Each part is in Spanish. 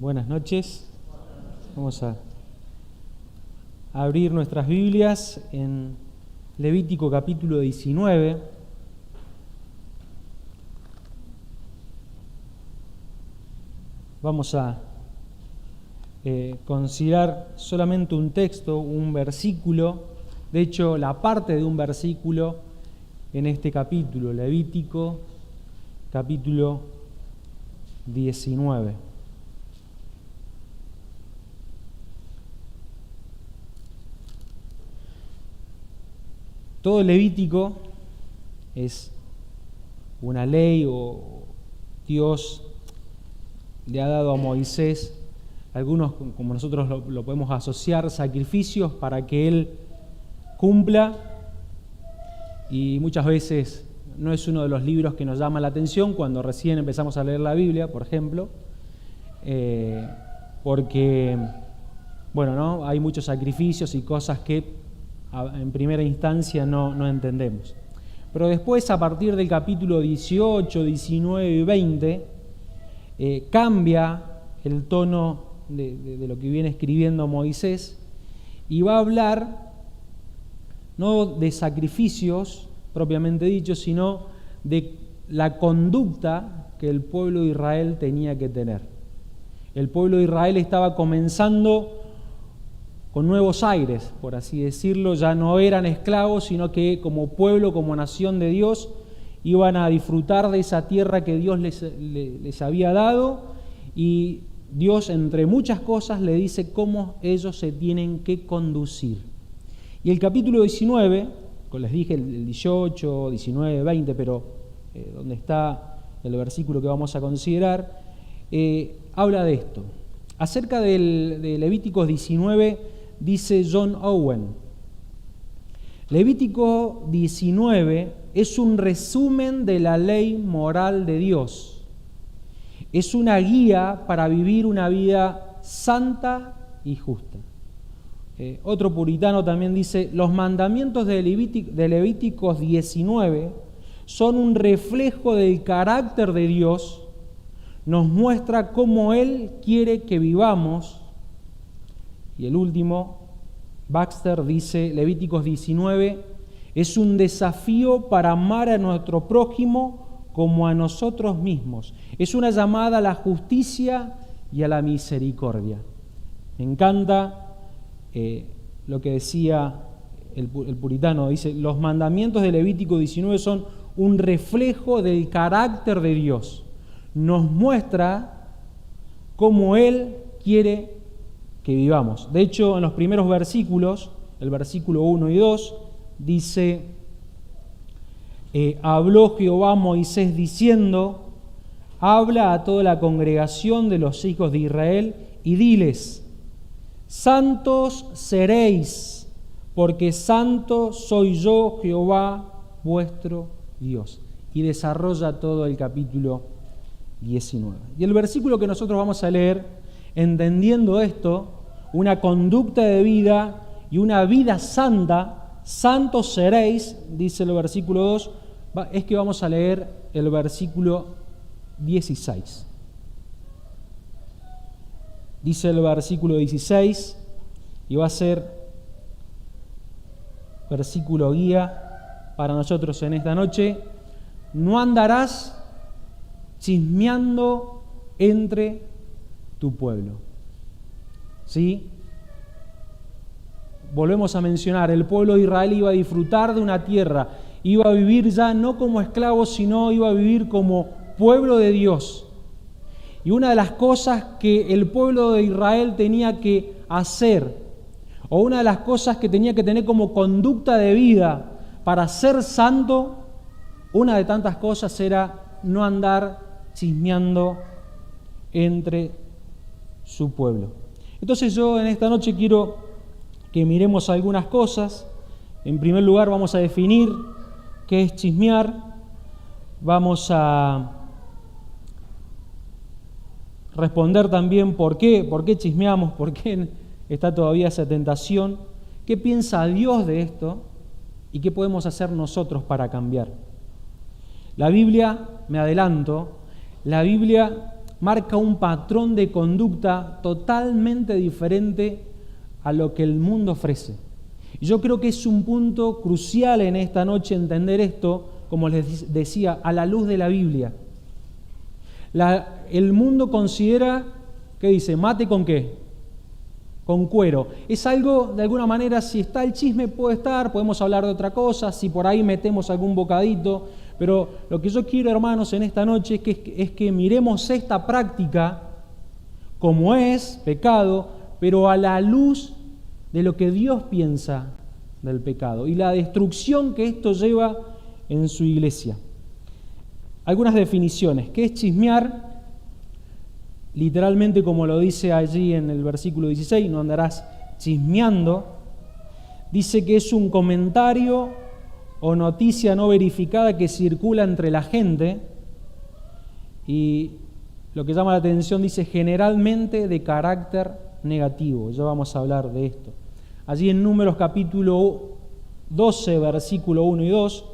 Buenas noches. Vamos a abrir nuestras Biblias en Levítico capítulo 19. Vamos a considerar solamente un texto, un versículo, de hecho la parte de un versículo en este capítulo, Levítico capítulo 19. Todo Levítico es una ley o Dios le ha dado a Moisés, algunos como nosotros lo podemos asociar, sacrificios para que él cumpla, y muchas veces no es uno de los libros que nos llama la atención cuando recién empezamos a leer la Biblia, por ejemplo, porque ¿no? Hay muchos sacrificios y cosas que en primera instancia no entendemos. Pero después, a partir del capítulo 18, 19 y 20, cambia el tono de lo que viene escribiendo Moisés y va a hablar no de sacrificios propiamente dichos, sino de la conducta que el pueblo de Israel tenía que tener. El pueblo de Israel estaba comenzando con nuevos aires, por así decirlo. Ya no eran esclavos, sino que como pueblo, como nación de Dios, iban a disfrutar de esa tierra que Dios les había dado, y Dios, entre muchas cosas, le dice cómo ellos se tienen que conducir. Y el capítulo 19, como les dije, el 18, 19, 20, pero donde está el versículo que vamos a considerar, habla de esto. Acerca de Levíticos 19, dice John Owen: Levítico 19 es un resumen de la ley moral de Dios. Es una guía para vivir una vida santa y justa. Otro puritano también dice: los mandamientos de Levíticos 19 son un reflejo del carácter de Dios, nos muestra cómo Él quiere que vivamos. Y el último, Baxter, dice: Levíticos 19 es un desafío para amar a nuestro prójimo como a nosotros mismos. Es una llamada a la justicia y a la misericordia. Me encanta lo que decía el puritano. Dice: los mandamientos de Levítico 19 son un reflejo del carácter de Dios. Nos muestra cómo Él quiere que vivamos. De hecho, en los primeros versículos, el versículo 1 y 2, dice: habló Jehová a Moisés diciendo: habla a toda la congregación de los hijos de Israel y diles: santos seréis, porque santo soy yo, Jehová vuestro Dios. Y desarrolla todo el capítulo 19. Y el versículo que nosotros vamos a leer, entendiendo esto, una conducta de vida y una vida santa, santos seréis, dice el versículo 2, es que vamos a leer el versículo 16. Dice el versículo 16, y va a ser versículo guía para nosotros en esta noche: no andarás chismeando entre tu pueblo. ¿Sí? Volvemos a mencionar, el pueblo de Israel iba a disfrutar de una tierra, iba a vivir ya no como esclavos, sino iba a vivir como pueblo de Dios. Y una de las cosas que el pueblo de Israel tenía que hacer, o una de las cosas que tenía que tener como conducta de vida para ser santo, una de tantas cosas era no andar chismeando entre su pueblo. Entonces yo en esta noche quiero que miremos algunas cosas. En primer lugar, vamos a definir qué es chismear. Vamos a responder también por qué chismeamos, por qué está todavía esa tentación, qué piensa Dios de esto y qué podemos hacer nosotros para cambiar. La Biblia, me adelanto, la Biblia marca un patrón de conducta totalmente diferente a lo que el mundo ofrece. Y yo creo que es un punto crucial en esta noche entender esto, como les decía, a la luz de la Biblia. El mundo considera, ¿qué dice? ¿Mate con qué? Con cuero. Es algo, de alguna manera, si está el chisme puede estar, podemos hablar de otra cosa, si por ahí metemos algún bocadito, pero lo que yo quiero, hermanos, en esta noche es que miremos esta práctica como es pecado, pero a la luz de lo que Dios piensa del pecado y la destrucción que esto lleva en su iglesia. Algunas definiciones. ¿Qué es chismear? Literalmente, como lo dice allí en el versículo 16, no andarás chismeando. Dice que es un comentario o noticia no verificada que circula entre la gente, y lo que llama la atención dice generalmente de carácter negativo. Ya vamos a hablar de esto. Allí en Números capítulo 12, versículo 1 y 2,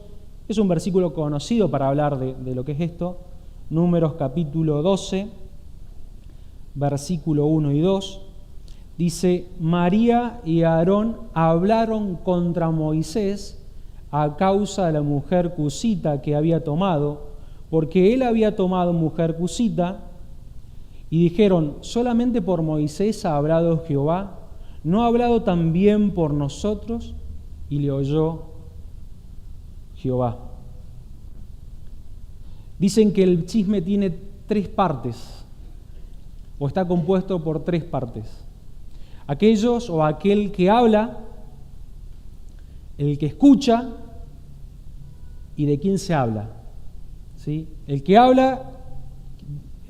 es un versículo conocido para hablar de lo que es esto. Números capítulo 12, versículo 1 y 2, dice: María y Aarón hablaron contra Moisés a causa de la mujer cusita que había tomado, porque él había tomado mujer cusita, y dijeron: solamente por Moisés ha hablado Jehová, ¿no ha hablado también por nosotros? Y le oyó Jehová. Dicen que el chisme tiene 3 partes, o está compuesto por 3 partes. Aquellos o aquel que habla, el que escucha y de quién se habla. ¿Sí? El que habla,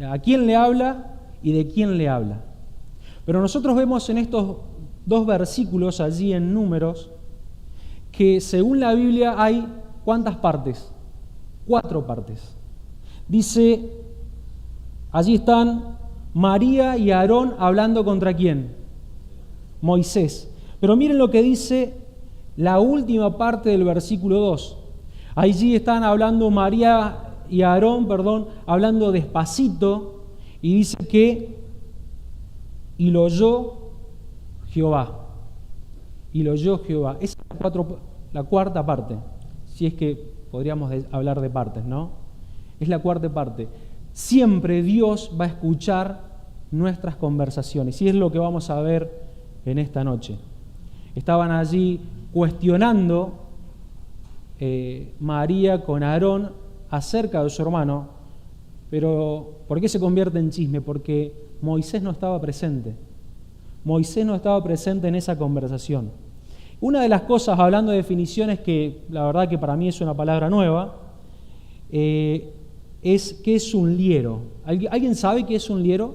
a quién le habla y de quién le habla. Pero nosotros vemos en estos 2 versículos allí en Números que según la Biblia hay ¿cuántas partes? 4 partes. Dice, allí están María y Aarón hablando contra ¿quién? Moisés. Pero miren lo que dice la última parte del versículo 2. Allí están hablando María y Aarón, hablando despacito, y dice que y lo oyó Jehová. Y lo oyó Jehová. Esa es la cuarta parte, si es que podríamos hablar de partes, ¿no? Es la cuarta parte. Siempre Dios va a escuchar nuestras conversaciones, y es lo que vamos a ver en esta noche. Estaban allí cuestionando María con Aarón acerca de su hermano, pero ¿por qué se convierte en chisme? Porque Moisés no estaba presente. Moisés no estaba presente en esa conversación. Una de las cosas, hablando de definiciones, que la verdad que para mí es una palabra nueva, es ¿qué es un liero? ¿Alguien sabe qué es un liero?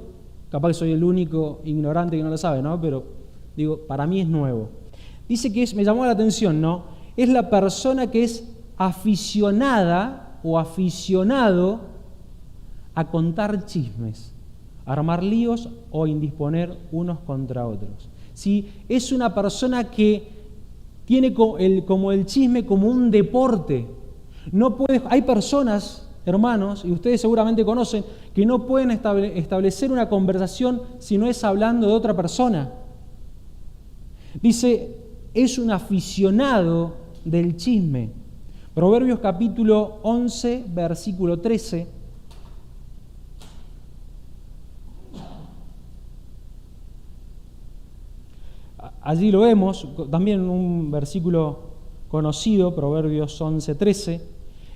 Capaz que soy el único ignorante que no lo sabe, ¿no? Pero digo, para mí es nuevo. Dice que me llamó la atención, ¿no? Es la persona que es aficionada o aficionado a contar chismes, a armar líos o indisponer unos contra otros. ¿Sí? Es una persona que tiene como el chisme como un deporte. Hay personas, hermanos, y ustedes seguramente conocen, que no pueden establecer una conversación si no es hablando de otra persona. Dice, es un aficionado del chisme. Proverbios capítulo 11, versículo 13. Allí lo vemos, también un versículo conocido, Proverbios 11, 13.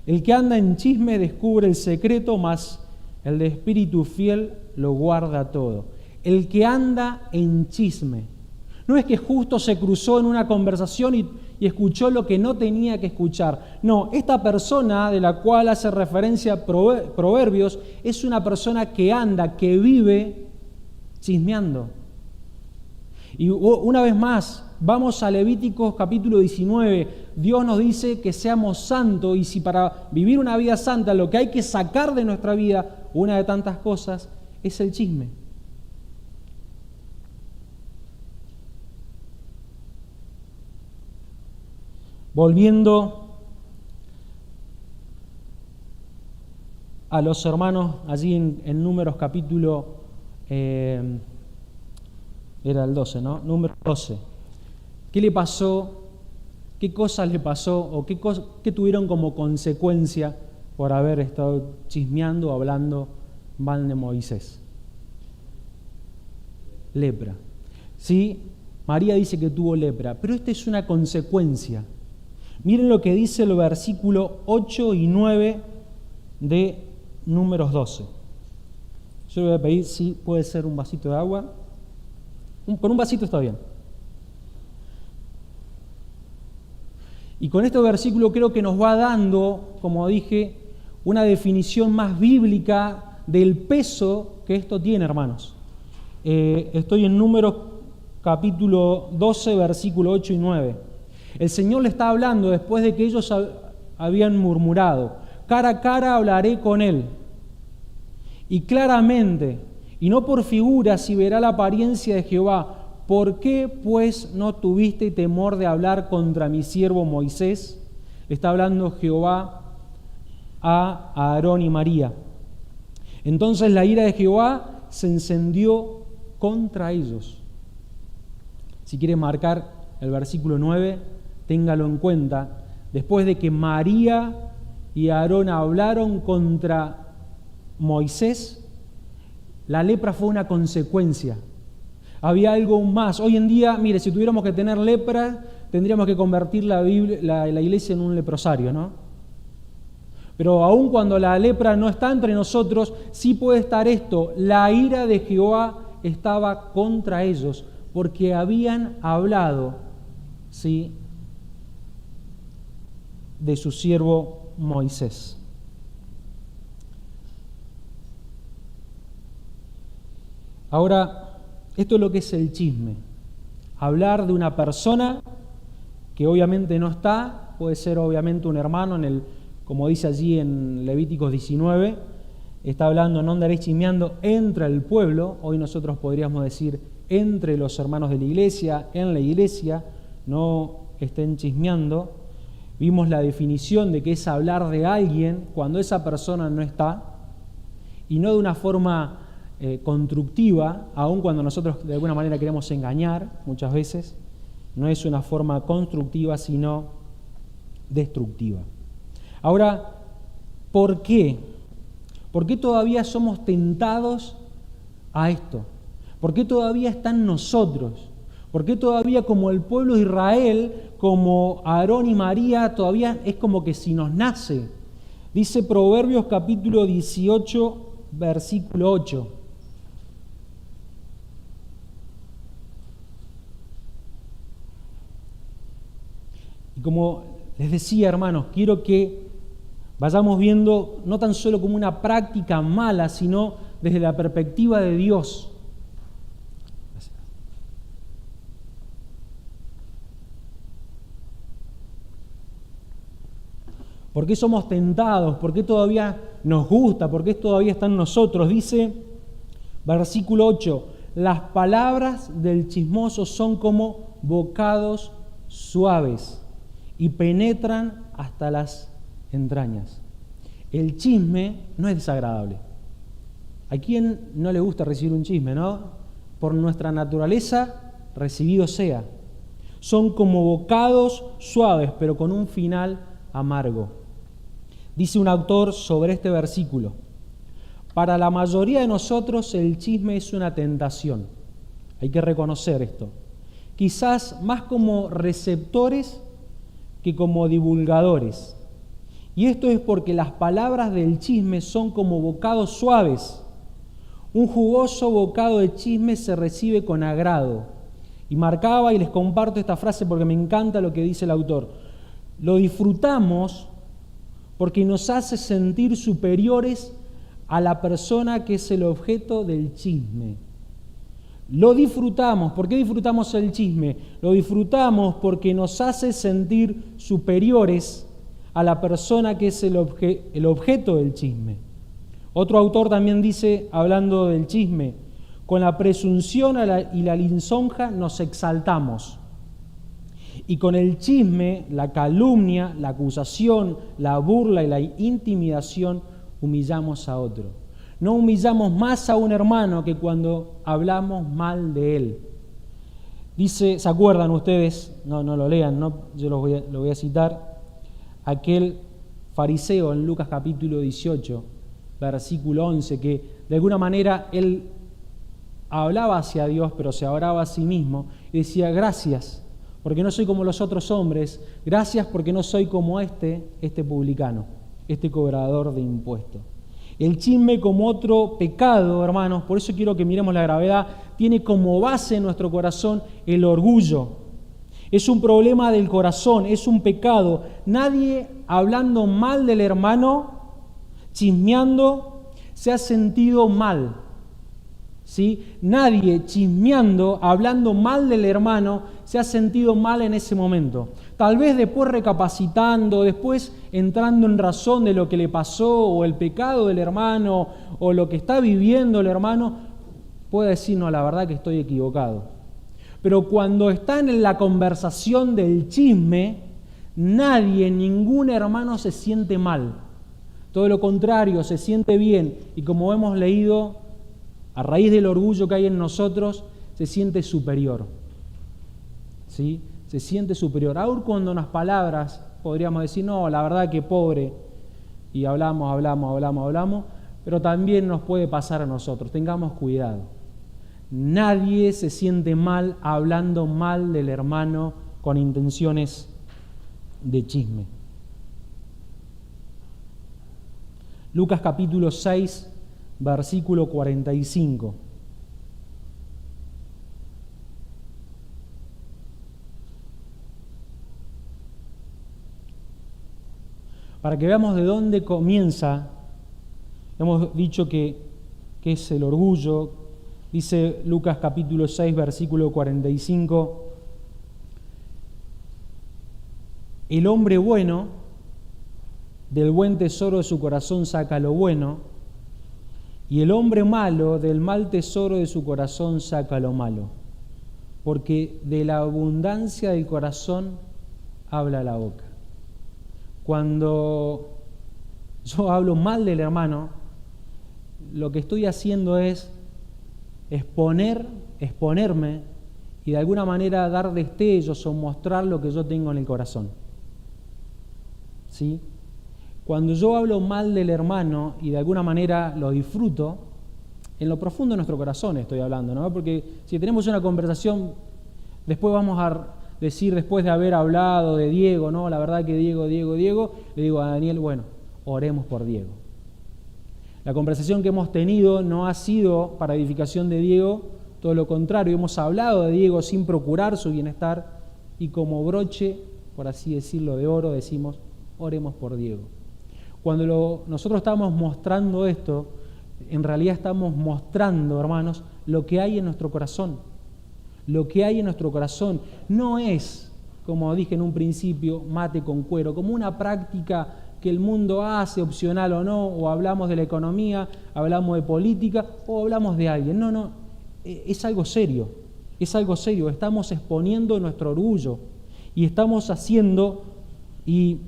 El que anda en chisme descubre el secreto, mas el de espíritu fiel lo guarda todo. El que anda en chisme. No es que justo se cruzó en una conversación y escuchó lo que no tenía que escuchar. No, esta persona de la cual hace referencia Proverbios es una persona que anda, que vive chismeando. Y una vez más, vamos a Levíticos capítulo 19. Dios nos dice que seamos santos, y si para vivir una vida santa lo que hay que sacar de nuestra vida, una de tantas cosas, es el chisme. Volviendo a los hermanos allí en Números capítulo, era el 12, ¿no? Números 12. ¿Qué le pasó? ¿Qué cosas le pasó? ¿O qué tuvieron como consecuencia por haber estado chismeando o hablando mal de Moisés? Lepra. ¿Sí? María dice que tuvo lepra, pero esta es una consecuencia. Miren lo que dice el versículo 8 y 9 de Números 12. Yo le voy a pedir si puede ser un vasito de agua. Con un vasito está bien. Y con este versículo creo que nos va dando, como dije, una definición más bíblica del peso que esto tiene, hermanos. Estoy en Números capítulo 12, versículo 8 y 9. El Señor le está hablando después de que ellos habían murmurado. Cara a cara hablaré con él, y claramente, y no por figuras, y verá la apariencia de Jehová. ¿Por qué, pues, no tuviste temor de hablar contra mi siervo Moisés? Le está hablando Jehová a Aarón y María. Entonces la ira de Jehová se encendió contra ellos. Si quiere marcar el versículo 9, téngalo en cuenta. Después de que María y Aarón hablaron contra Moisés, la lepra fue una consecuencia. Había algo más. Hoy en día, mire, si tuviéramos que tener lepra, tendríamos que convertir la iglesia en un leprosario, ¿no? Pero aun cuando la lepra no está entre nosotros, sí puede estar esto. La ira de Jehová estaba contra ellos, porque habían hablado, ¿sí?, de su siervo Moisés. Ahora, esto es lo que es el chisme. Hablar de una persona que obviamente no está, puede ser obviamente un hermano, como dice allí en Levíticos 19, está hablando, no andaréis chismeando entre el pueblo. Hoy nosotros podríamos decir entre los hermanos de la iglesia, en la iglesia, no estén chismeando. Vimos la definición de que es hablar de alguien cuando esa persona no está, y no de una forma constructiva, aun cuando nosotros de alguna manera queremos engañar muchas veces. No es una forma constructiva, sino destructiva. Ahora, ¿por qué? ¿Por qué todavía somos tentados a esto? ¿Por qué todavía está en nosotros? ¿Por qué todavía, como el pueblo de Israel, como Aarón y María, todavía es como que si nos nace? Dice Proverbios capítulo 18, versículo 8. Y como les decía, hermanos, quiero que vayamos viendo no tan solo como una práctica mala, sino desde la perspectiva de Dios. ¿Por qué somos tentados? ¿Por qué todavía nos gusta? ¿Por qué todavía está en nosotros? Dice, versículo 8, las palabras del chismoso son como bocados suaves y penetran hasta las entrañas. El chisme no es desagradable. ¿A quién no le gusta recibir un chisme, no? Por nuestra naturaleza, recibido sea. Son como bocados suaves, pero con un final amargo. Dice un autor sobre este versículo: para la mayoría de nosotros el chisme es una tentación. Hay que reconocer esto. Quizás más como receptores que como divulgadores. Y esto es porque las palabras del chisme son como bocados suaves. Un jugoso bocado de chisme se recibe con agrado. Y marcaba, y les comparto esta frase porque me encanta lo que dice el autor: lo disfrutamos porque nos hace sentir superiores a la persona que es el objeto del chisme. Lo disfrutamos. ¿Por qué disfrutamos el chisme? Lo disfrutamos porque nos hace sentir superiores a la persona que es el objeto del chisme. Otro autor también dice, hablando del chisme: con la presunción y la lisonja nos exaltamos. Y con el chisme, la calumnia, la acusación, la burla y la intimidación humillamos a otro. No humillamos más a un hermano que cuando hablamos mal de él. Dice, ¿se acuerdan ustedes? No lo lean, ¿no? Yo lo voy a citar. Aquel fariseo en Lucas capítulo 18, versículo 11, que de alguna manera él hablaba hacia Dios, pero se oraba a sí mismo y decía, gracias, porque no soy como los otros hombres, gracias porque no soy como este publicano, este cobrador de impuestos. El chisme como otro pecado, hermanos, por eso quiero que miremos la gravedad, tiene como base en nuestro corazón el orgullo. Es un problema del corazón, es un pecado. Nadie hablando mal del hermano, chismeando, se ha sentido mal. ¿Sí? Nadie chismeando, hablando mal del hermano, se ha sentido mal en ese momento. Tal vez después recapacitando, después entrando en razón de lo que le pasó, o el pecado del hermano, o lo que está viviendo el hermano, puede decir, no, la verdad que estoy equivocado. Pero cuando están en la conversación del chisme, nadie, ningún hermano se siente mal. Todo lo contrario, se siente bien. Y como hemos leído, a raíz del orgullo que hay en nosotros, se siente superior. ¿Sí? Se siente superior. Aun cuando en las palabras podríamos decir, no, la verdad que pobre, y hablamos, pero también nos puede pasar a nosotros. Tengamos cuidado. Nadie se siente mal hablando mal del hermano con intenciones de chisme. Lucas capítulo 6, versículo 45. Para que veamos de dónde comienza, hemos dicho que es el orgullo. Dice Lucas capítulo 6, versículo 45, el hombre bueno, del buen tesoro de su corazón saca lo bueno, y el hombre malo, del mal tesoro de su corazón saca lo malo, porque de la abundancia del corazón habla la boca. Cuando yo hablo mal del hermano, lo que estoy haciendo es exponerme y de alguna manera dar destellos o mostrar lo que yo tengo en el corazón. ¿Sí? Cuando yo hablo mal del hermano y de alguna manera lo disfruto, en lo profundo de nuestro corazón estoy hablando, ¿no? Porque si tenemos una conversación, después vamos a decir, después de haber hablado de Diego, ¿no? La verdad que Diego, le digo a Daniel, bueno, oremos por Diego. La conversación que hemos tenido no ha sido para edificación de Diego, todo lo contrario, hemos hablado de Diego sin procurar su bienestar y como broche, por así decirlo, de oro, decimos, oremos por Diego. Cuando nosotros estamos mostrando esto, en realidad estamos mostrando, hermanos, lo que hay en nuestro corazón. Lo que hay en nuestro corazón no es, como dije en un principio, mate con cuero, como una práctica que el mundo hace, opcional o no, o hablamos de la economía, hablamos de política, o hablamos de alguien. No, es algo serio, estamos exponiendo nuestro orgullo y estamos haciendo y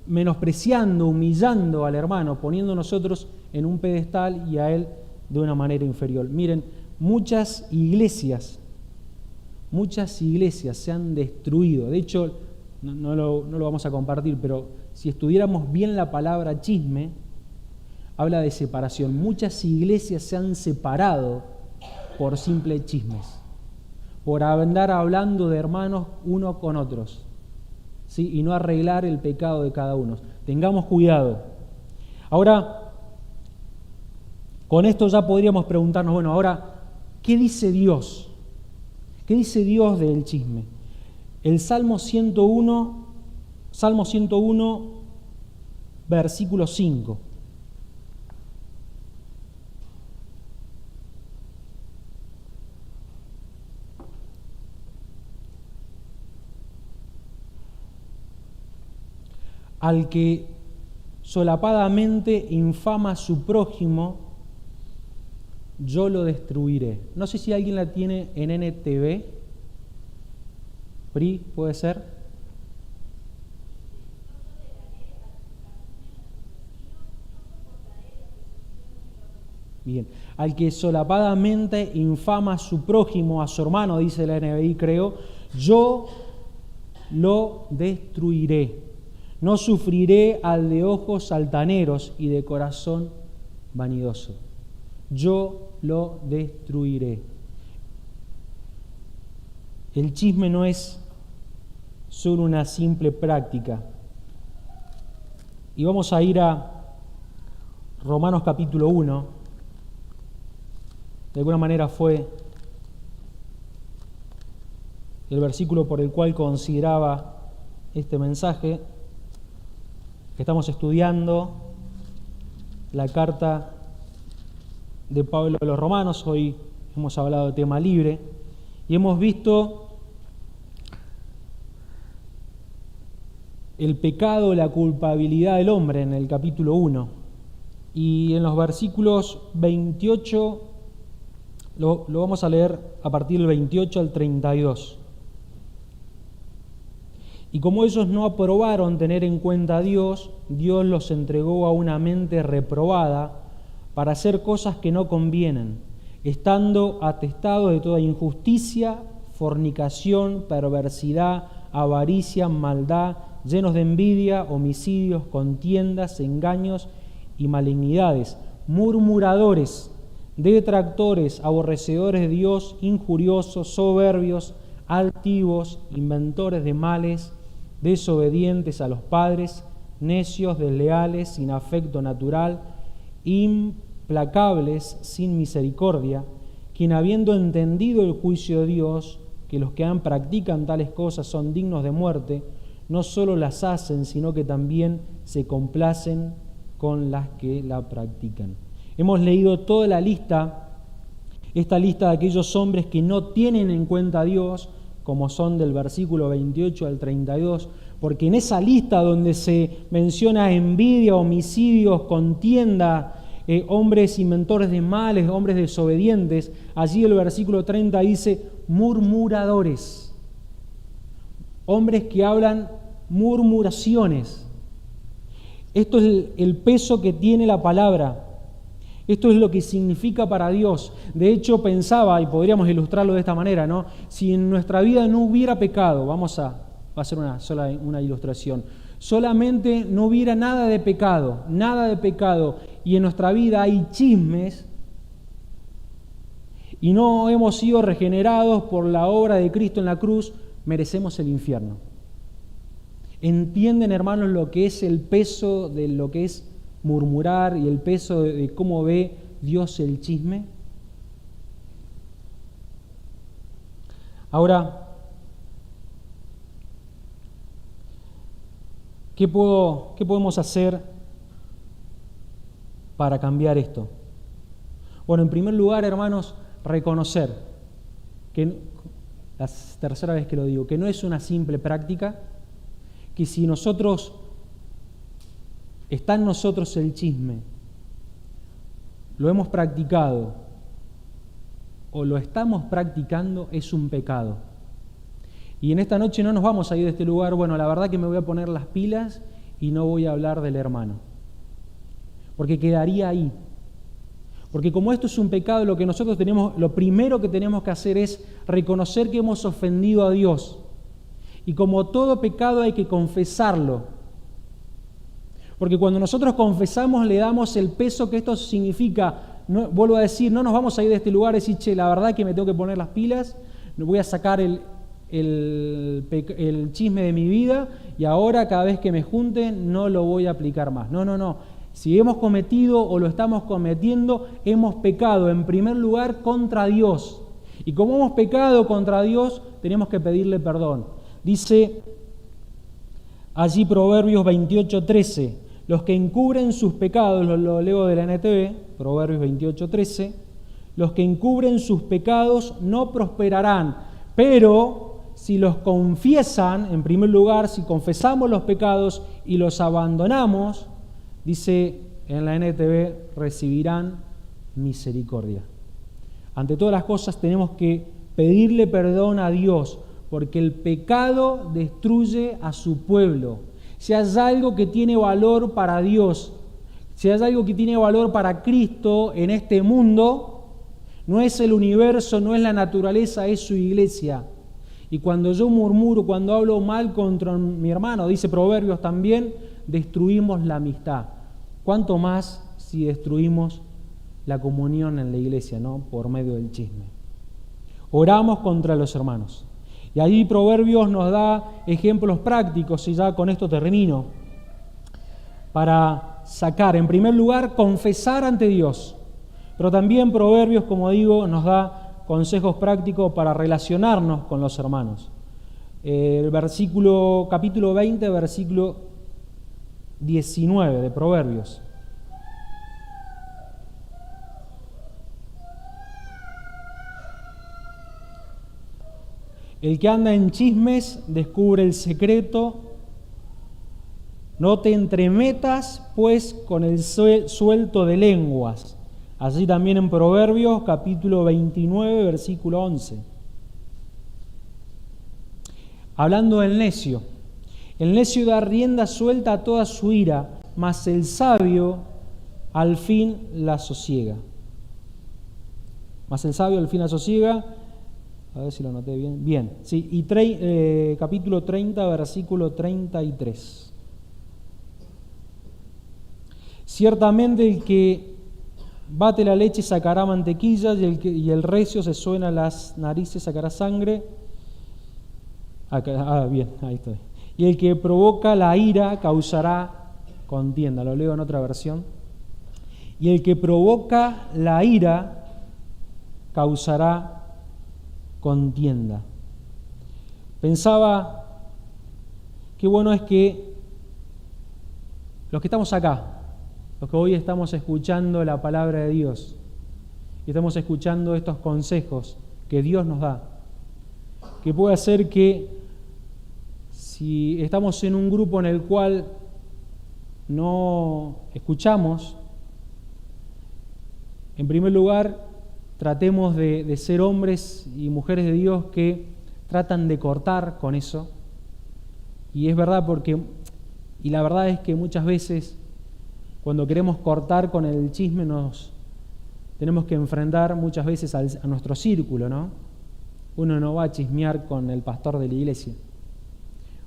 menospreciando, humillando al hermano, poniendo nosotros en un pedestal y a él de una manera inferior. Miren, muchas iglesias se han destruido. De hecho, no lo vamos a compartir, pero si estudiáramos bien la palabra chisme, habla de separación. Muchas iglesias se han separado por simples chismes, por andar hablando de hermanos unos con otros, ¿sí? Y no arreglar el pecado de cada uno. Tengamos cuidado. Ahora, con esto ya podríamos preguntarnos, bueno, ahora, ¿qué dice Dios? ¿Qué dice Dios del chisme? El Salmo 101, versículo 5. Al que solapadamente infama a su prójimo, yo lo destruiré. No sé si alguien la tiene en NTV. PRI, ¿puede ser? Bien. Al que solapadamente infama a su prójimo, a su hermano, dice la NBI, creo, yo lo destruiré. No sufriré al de ojos altaneros y de corazón vanidoso. Yo lo destruiré. El chisme no es solo una simple práctica. Y vamos a ir a Romanos capítulo 1. De alguna manera fue el versículo por el cual consideraba este mensaje. Estamos estudiando la carta de Pablo a los Romanos. Hoy hemos hablado de tema libre y hemos visto el pecado, la culpabilidad del hombre en el capítulo 1. Y en los versículos 28, lo vamos a leer a partir del 28 al 32. Y como ellos no aprobaron tener en cuenta a Dios, Dios los entregó a una mente reprobada para hacer cosas que no convienen, estando atestados de toda injusticia, fornicación, perversidad, avaricia, maldad, llenos de envidia, homicidios, contiendas, engaños y malignidades, murmuradores, detractores, aborrecedores de Dios, injuriosos, soberbios, altivos, inventores de males, desobedientes a los padres, necios, desleales, sin afecto natural, implacables, sin misericordia, quien habiendo entendido el juicio de Dios, que los que practican tales cosas son dignos de muerte, no solo las hacen, sino que también se complacen con las que la practican. Hemos leído toda la lista, esta lista de aquellos hombres que no tienen en cuenta a Dios, como son del versículo 28 al 32, porque en esa lista donde se menciona envidia, homicidios, contienda, hombres inventores de males, hombres desobedientes, allí el versículo 30 dice murmuradores, hombres que hablan murmuraciones. Esto es el peso que tiene la palabra. Esto es lo que significa para Dios. De hecho, pensaba, y podríamos ilustrarlo de esta manera, ¿no? Si en nuestra vida no hubiera pecado, va a ser una ilustración, solamente no hubiera nada de pecado, y en nuestra vida hay chismes, y no hemos sido regenerados por la obra de Cristo en la cruz, merecemos el infierno. ¿Entienden, hermanos, lo que es el peso de lo que es murmurar y el peso de cómo ve Dios el chisme? Ahora, ¿qué podemos hacer para cambiar esto? Bueno, en primer lugar, hermanos, reconocer que, la tercera vez que lo digo, que no es una simple práctica, que si está en nosotros el chisme, lo hemos practicado o lo estamos practicando, es un pecado. Y en esta noche no nos vamos a ir de este lugar, bueno, la verdad que me voy a poner las pilas y no voy a hablar del hermano, porque quedaría ahí. Porque como esto es un pecado, lo primero que tenemos que hacer es reconocer que hemos ofendido a Dios. Y como todo pecado hay que confesarlo. Porque cuando nosotros confesamos le damos el peso que esto significa. No, vuelvo a decir, no nos vamos a ir de este lugar y decir, che, la verdad que me tengo que poner las pilas, voy a sacar el chisme de mi vida y ahora cada vez que me junten no lo voy a aplicar más. No. Si hemos cometido o lo estamos cometiendo, hemos pecado en primer lugar contra Dios. Y como hemos pecado contra Dios, tenemos que pedirle perdón. Dice allí Proverbios 28:13, los que encubren sus pecados, lo leo de la NTV, Proverbios 28:13, los que encubren sus pecados no prosperarán, pero si los confiesan, en primer lugar, si confesamos los pecados y los abandonamos, dice en la NTV, recibirán misericordia. Ante todas las cosas tenemos que pedirle perdón a Dios, porque el pecado destruye a su pueblo. Si hay algo que tiene valor para Dios, Si hay algo que tiene valor para Cristo en este mundo, no es el universo, no es la naturaleza, es su iglesia. Y cuando yo murmuro, cuando hablo mal contra mi hermano, dice Proverbios también, destruimos la amistad. ¿Cuánto más si destruimos la comunión en la iglesia, ¿no? Por medio del chisme? Oramos contra los hermanos. Y ahí Proverbios nos da ejemplos prácticos, y ya con esto termino, para sacar, en primer lugar, confesar ante Dios. Pero también Proverbios, como digo, nos da consejos prácticos para relacionarnos con los hermanos. El capítulo 20, versículo 19 de Proverbios. El que anda en chismes descubre el secreto. No te entremetas, pues, con el suelto de lenguas. Así también en Proverbios, capítulo 29, versículo 11. Hablando del necio. El necio da rienda suelta a toda su ira, mas el sabio al fin la sosiega. A ver si lo noté bien. Bien, sí, y capítulo 30, versículo 33. Ciertamente el que bate la leche sacará mantequilla, y el recio se suena las narices sacará sangre. Bien, ahí estoy. Y el que provoca la ira causará contienda. Lo leo en otra versión. Y el que provoca la ira causará contienda. Pensaba, qué bueno es que los que estamos acá, los que hoy estamos escuchando la palabra de Dios y estamos escuchando estos consejos que Dios nos da, que puede ser que si estamos en un grupo en el cual no escuchamos, en primer lugar tratemos de ser hombres y mujeres de Dios que tratan de cortar con eso. Y es verdad y la verdad es que muchas veces cuando queremos cortar con el chisme nos tenemos que enfrentar muchas veces a nuestro círculo, ¿no? Uno no va a chismear con el pastor de la iglesia.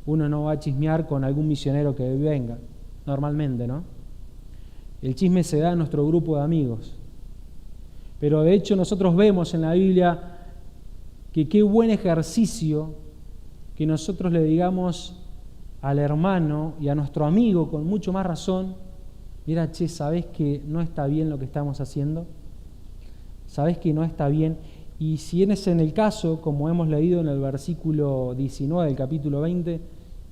Uno no va a chismear con algún misionero que venga, normalmente, ¿no? El chisme se da en nuestro grupo de amigos. Pero de hecho nosotros vemos en la Biblia que qué buen ejercicio que nosotros le digamos al hermano y a nuestro amigo con mucho más razón: mira, ¿sabés que no está bien lo que estamos haciendo? ¿Sabés que no está bien? Y si es en el caso, como hemos leído en el versículo 19 del capítulo 20,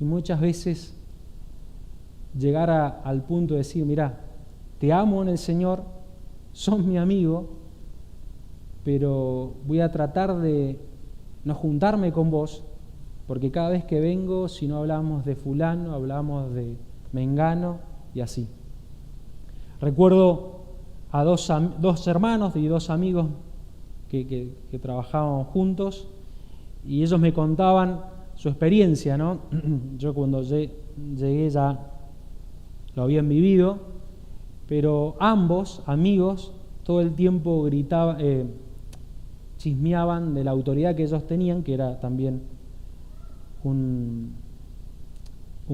y muchas veces llegar al punto de decir: mira, te amo en el Señor, sos mi amigo, pero voy a tratar de no juntarme con vos, porque cada vez que vengo, si no hablamos de fulano, hablamos de mengano y así. Recuerdo a dos hermanos y dos amigos que trabajábamos juntos, y ellos me contaban su experiencia, ¿no? Yo cuando llegué ya lo habían vivido, pero ambos amigos todo el tiempo chismeaban de la autoridad que ellos tenían, que era también un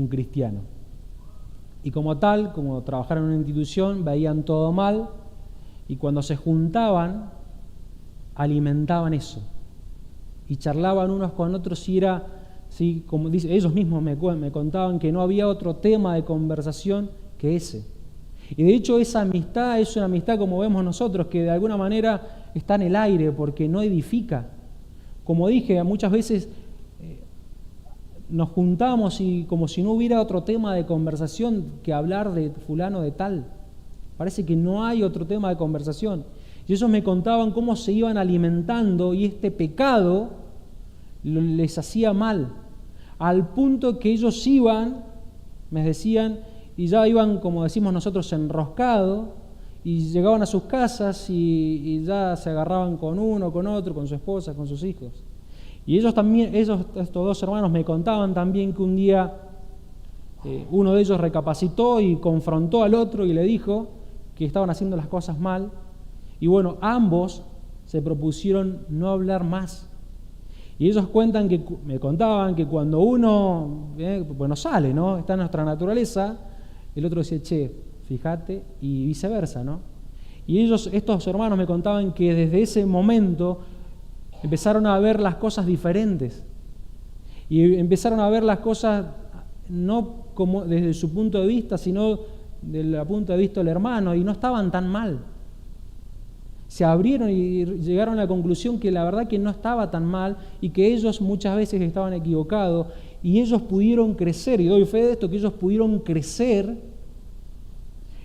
cristiano. Y como tal, como trabajaron en una institución, veían todo mal, y cuando se juntaban, alimentaban eso. Y charlaban unos con otros, y era, ¿sí? Como dice, ellos mismos me contaban que no había otro tema de conversación que ese. Y de hecho esa amistad es una amistad, como vemos nosotros, que de alguna manera está en el aire porque no edifica. Como dije, muchas veces nos juntamos y como si no hubiera otro tema de conversación que hablar de fulano de tal. Parece que no hay otro tema de conversación. Y ellos me contaban cómo se iban alimentando, y este pecado les hacía mal, al punto que ellos iban, me decían, y ya iban, como decimos nosotros, enroscados, y llegaban a sus casas y ya se agarraban con uno, con otro, con su esposa, con sus hijos. Y ellos también, estos dos hermanos me contaban también que un día, uno de ellos recapacitó y confrontó al otro y le dijo que estaban haciendo las cosas mal. Y bueno, ambos se propusieron no hablar más. Y ellos me contaban que cuando uno, bueno, sale, ¿no? Está en nuestra naturaleza, el otro decía, che, fíjate, y viceversa, ¿no? Y estos hermanos me contaban que desde ese momento empezaron a ver las cosas diferentes. Y empezaron a ver las cosas no como desde su punto de vista, sino desde el punto de vista del hermano, y no estaban tan mal. Se abrieron y llegaron a la conclusión que la verdad que no estaba tan mal y que ellos muchas veces estaban equivocados, y ellos pudieron crecer, y doy fe de esto, que ellos pudieron crecer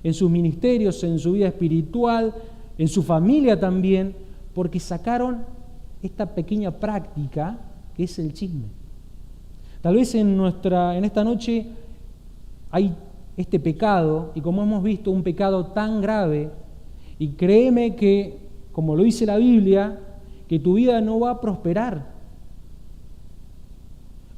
en sus ministerios, en su vida espiritual, en su familia también, porque sacaron esta pequeña práctica que es el chisme. Tal vez en esta noche hay este pecado, y como hemos visto, un pecado tan grave, y créeme que, como lo dice la Biblia, que tu vida no va a prosperar.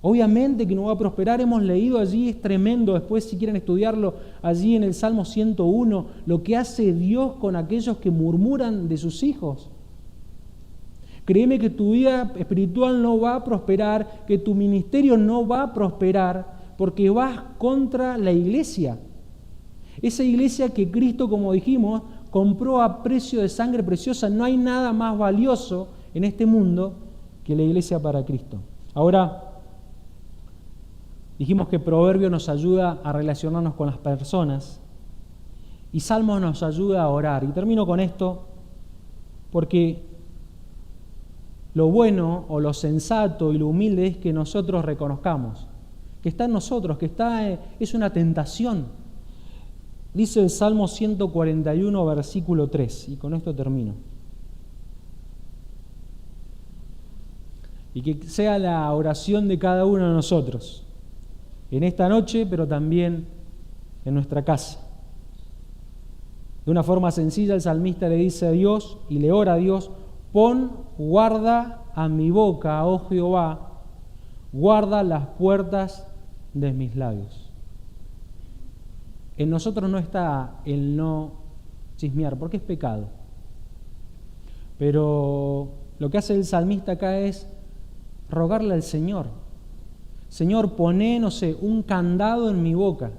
Obviamente que no va a prosperar, hemos leído allí, es tremendo, después si quieren estudiarlo, allí en el Salmo 101, lo que hace Dios con aquellos que murmuran de sus hijos. Créeme que tu vida espiritual no va a prosperar, que tu ministerio no va a prosperar, porque vas contra la iglesia. Esa iglesia que Cristo, como dijimos, compró a precio de sangre preciosa. No hay nada más valioso en este mundo que la iglesia para Cristo. Ahora, dijimos que Proverbio nos ayuda a relacionarnos con las personas y Salmos nos ayuda a orar. Y termino con esto porque lo bueno o lo sensato y lo humilde es que nosotros reconozcamos que está en nosotros, es una tentación. Dice el Salmo 141, versículo 3, y con esto termino. Y que sea la oración de cada uno de nosotros, en esta noche, pero también en nuestra casa. De una forma sencilla, el salmista le dice a Dios, y le ora a Dios, pon guarda a mi boca, oh Jehová, guarda las puertas de mis labios. En nosotros no está el no chismear, porque es pecado. Pero lo que hace el salmista acá es rogarle al Señor. Señor, poné, un candado en mi boca.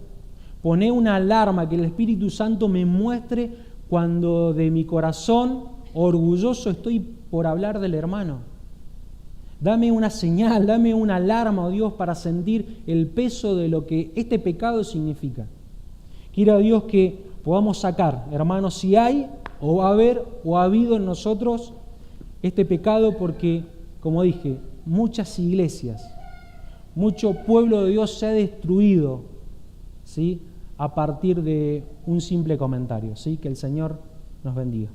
Poné una alarma, que el Espíritu Santo me muestre cuando de mi corazón orgulloso estoy por hablar del hermano. Dame una señal, dame una alarma, oh Dios, para sentir el peso de lo que este pecado significa. Quiera Dios que podamos sacar, hermanos, si hay o va a haber o ha habido en nosotros este pecado, porque, como dije, muchas iglesias, mucho pueblo de Dios se ha destruido, ¿sí?, a partir de un simple comentario. ¿Sí? Que el Señor nos bendiga.